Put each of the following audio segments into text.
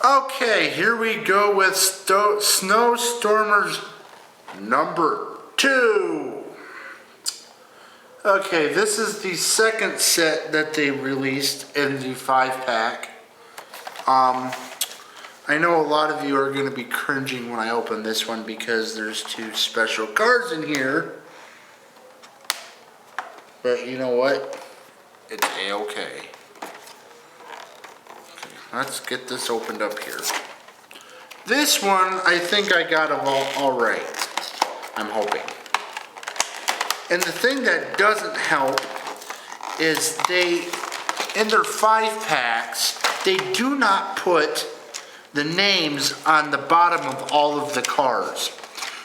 Okay, here we go with Snowstormers number 2. Okay, this is the second set that they released in the 5-pack. I know a lot of you are going to be cringing when I open this one because there's 2 special cards in here. But you know what? It's A-okay. Let's get this opened up here. This one, I think I got them all right. I'm hoping. And the thing that doesn't help is in their 5-packs, they do not put the names on the bottom of all of the cards.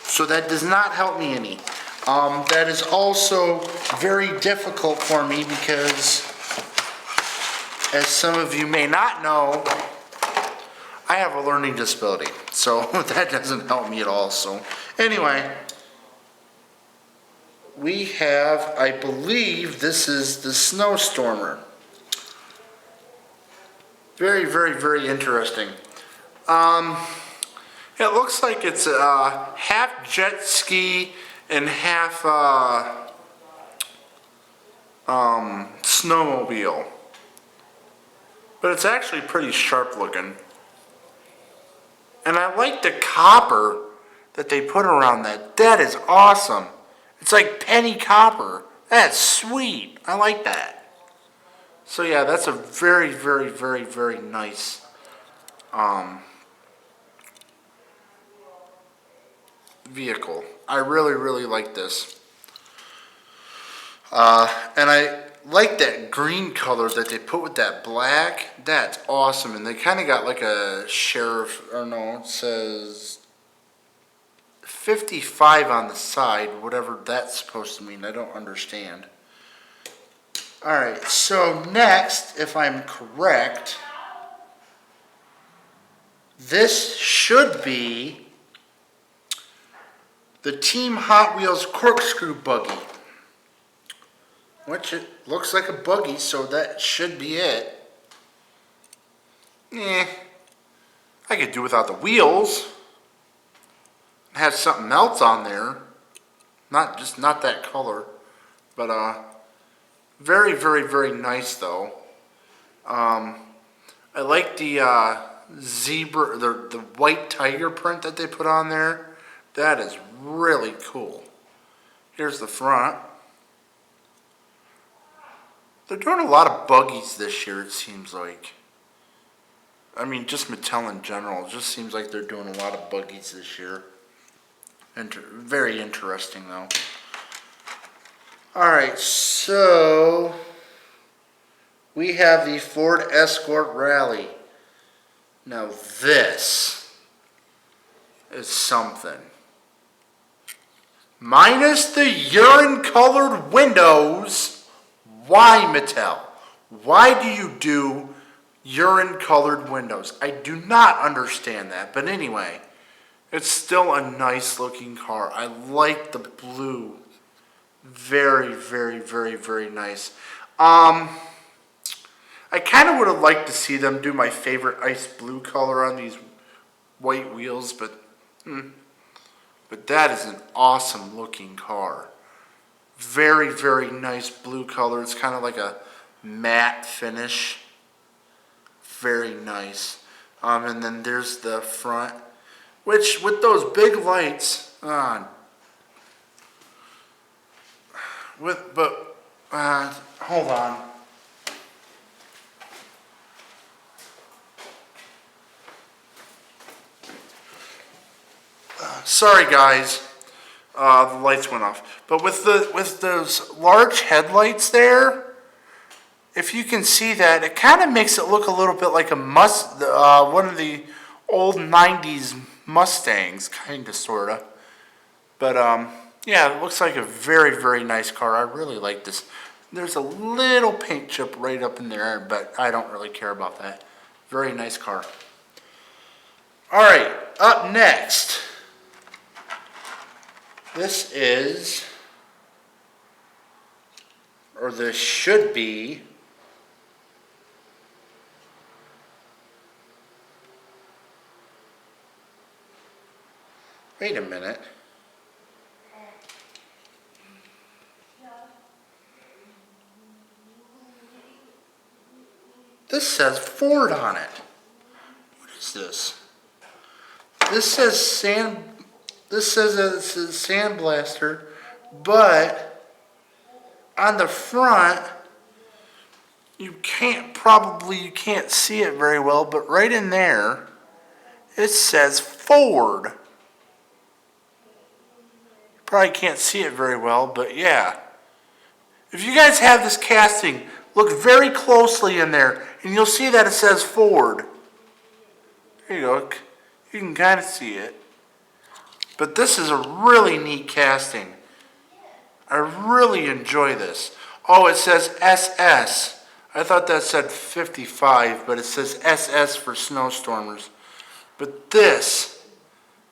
So that does not help me any. That is also very difficult for me because, as some of you may not know, I have a learning disability, so that doesn't help me at all. So anyway, we have, I believe this is the Snowstormer. Very, very, very interesting. It looks like it's half jet ski and half snowmobile. But it's actually pretty sharp looking. And I like the copper that they put around that. That is awesome. It's like penny copper. That's sweet. I like that. So yeah, that's a very, very, very, very nice vehicle. I really, really like this. And I like that green color that they put with that black. That's awesome. And they kind of got like a sheriff, or no, it says 55 on the side, whatever that's supposed to mean. I don't understand. Alright, so next, if I'm correct, this should be the Team Hot Wheels corkscrew buggy. Which it looks like a buggy, so that should be it. I could do without the wheels. It has something else on there. Not that color. But very, very, very nice though. I like the zebra, the white tiger print that they put on there. That is really cool. Here's the front. They're doing a lot of buggies this year, it seems like. I mean, just Mattel in general. It just seems like they're doing a lot of buggies this year. Very interesting, though. Alright, so we have the Ford Escort Rally. Now this is something. Minus the urine-colored windows. Why, Mattel? Why do you do urine-colored windows? I do not understand that. But anyway, it's still a nice-looking car. I like the blue. Very, very, very, very nice. I kind of would have liked to see them do my favorite ice blue color on these white wheels, but that is an awesome-looking car. Very, very nice blue color. It's kind of like a matte finish. Very nice. And then there's the front, which with those big lights, hold on. Sorry, guys. The lights went off. But with those large headlights there, if you can see that, it kind of makes it look a little bit like one of the old 90s Mustangs, kind of, sort of. But, yeah, it looks like a very, very nice car. I really like this. There's a little paint chip right up in there, but I don't really care about that. Very nice car. Alright, up next. This is, or this should be, Wait a minute. This says Ford on it. What is this? This says this says that it's a sandblaster, but on the front you can't see it very well, but right in there it says Ford. Probably can't see it very well, but yeah. If you guys have this casting, look very closely in there, and you'll see that it says Ford. There you go. You can kind of see it. But this is a really neat casting. I really enjoy this. Oh, it says SS. I thought that said 55, but it says SS for snowstormers. But this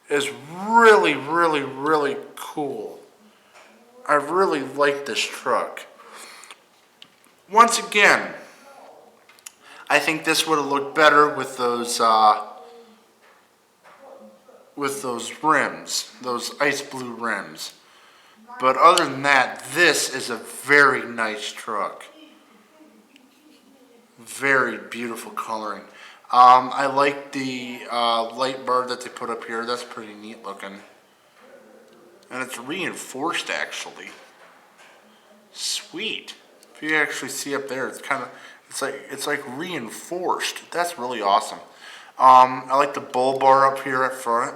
is really, really, really cool. I really like this truck. Once again, I think this would have looked better with those rims, those ice blue rims. But other than that, this is a very nice truck. Very beautiful coloring. I like the light bar that they put up here. That's pretty neat looking. And it's reinforced actually. Sweet. If you actually see up there, it's like reinforced. That's really awesome. I like the bull bar up here at front.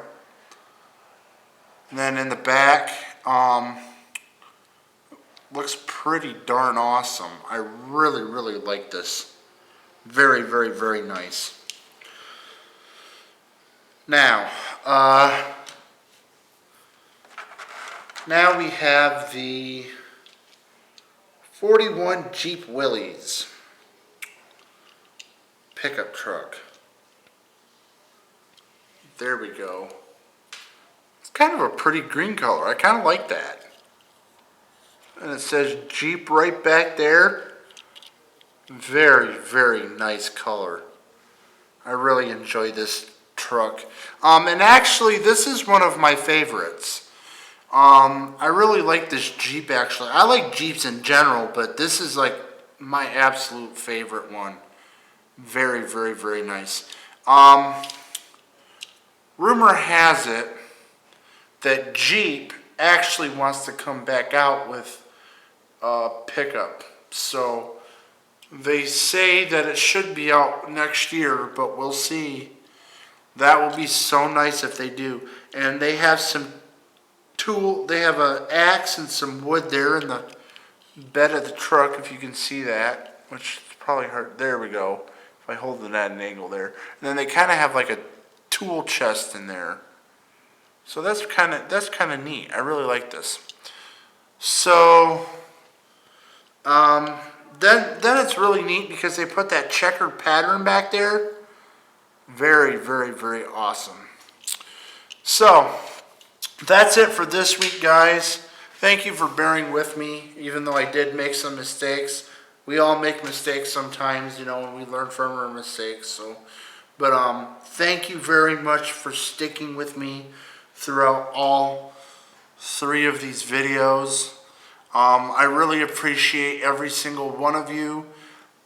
And then in the back, looks pretty darn awesome. I really, really like this. Very, very, very nice. Now we have the 41 Jeep Willys pickup truck. There we go. It's kind of a pretty green color. I kind of like that. And it says Jeep right back there. Very, very nice color. I really enjoy this truck. And actually, this is one of my favorites. I really like this Jeep actually. I like Jeeps in general, but this is like my absolute favorite one. Very, very, very nice. Rumor has it that Jeep actually wants to come back out with a pickup. So they say that it should be out next year, but we'll see. That will be so nice if they do. And they have some they have an axe and some wood there in the bed of the truck, if you can see that, which is probably hard. There we go. If I hold it at an angle there. And then they kind of have like a tool chest in there. So that's kind of neat. I really like this. So then it's really neat because they put that checkered pattern back there. Very, very, very awesome. So that's it for this week, guys. Thank you for bearing with me, even though I did make some mistakes. We all make mistakes sometimes, you know, and we learn from our mistakes. So, but thank you very much for sticking with me throughout all 3 of these videos. I really appreciate every single one of you.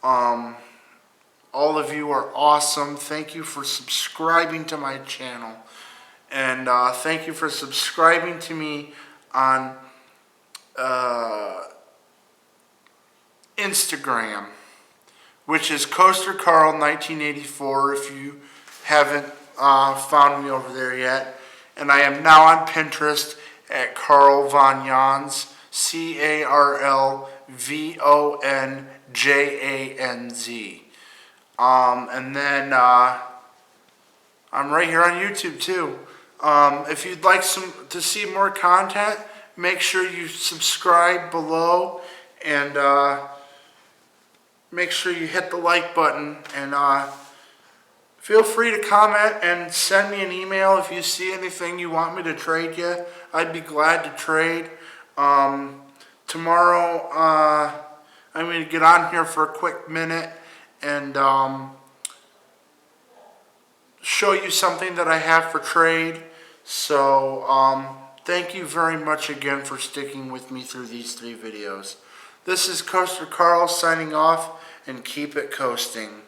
All of you are awesome. Thank you for subscribing to my channel. And thank you for subscribing to me on Instagram, which is Coaster Carl 1984, if you haven't found me over there yet. And I am now on Pinterest at Carl Von Jans, CarlVonjanz. And then I'm right here on YouTube too. If you'd like to see more content, make sure you subscribe below and make sure you hit the like button, and feel free to comment and send me an email if you see anything you want me to trade you. I'd be glad to trade. Tomorrow I'm going to get on here for a quick minute and show you something that I have for trade. So, thank you very much again for sticking with me through these 3 videos. This is Coaster Carl signing off, and keep it coasting.